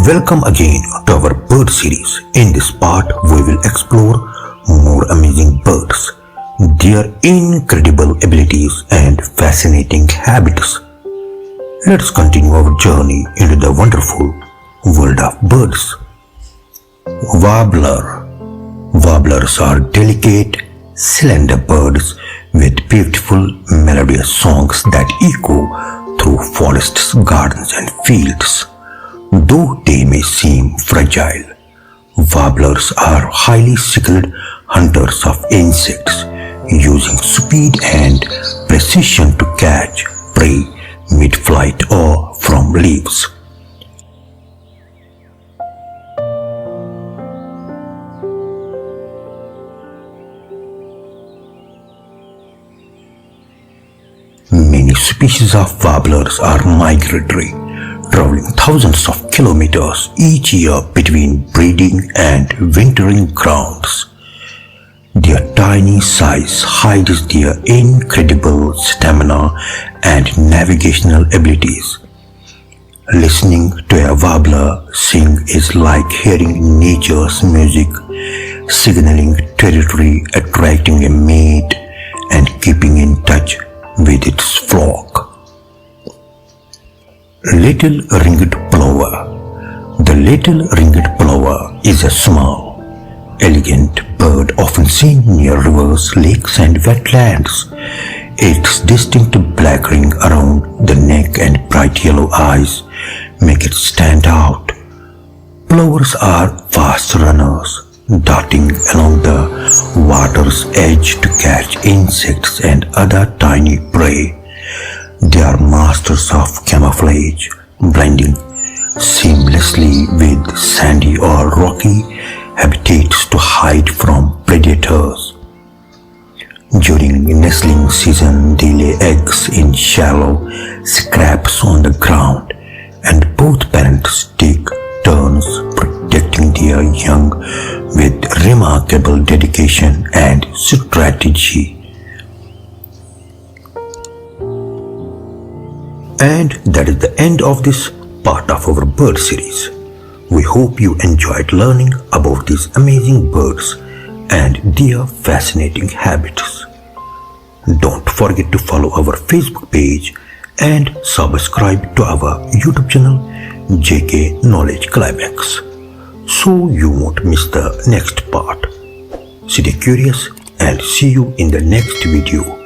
Welcome again to our bird series. In this part, we will explore more amazing birds, their incredible abilities and fascinating habits. Let's continue our journey into the wonderful world of birds. Warbler. Warblers are delicate, slender birds with beautiful melodious songs that echo through forests, gardens and fields. Though they may seem fragile, warblers are highly skilled hunters of insects, using speed and precision to catch prey mid-flight or from leaves. Many species of warblers are migratory, traveling thousands of kilometers each year between breeding and wintering grounds. Their tiny size hides their incredible stamina and navigational abilities. Listening to a warbler sing is like hearing nature's music, signaling territory, attracting a mate, and keeping in touch with its flock. Little ringed plover. The little ringed plover is a small, elegant bird often seen near rivers, lakes and wetlands. Its distinct black ring around the neck and bright yellow eyes make it stand out. Plovers are fast runners, darting along the water's edge to catch insects and other tiny prey. They are masters of camouflage, blending seamlessly with sandy or rocky habitats to hide from predators. During nestling season, they lay eggs in shallow scraps on the ground, and both parents take turns protecting their young with remarkable dedication and strategy. And that is the end of this part of our bird series. We hope you enjoyed learning about these amazing birds and their fascinating habits. Don't forget to follow our Facebook page and subscribe to our YouTube channel JK Knowledge Climax so you won't miss the next part. Stay curious and see you in the next video.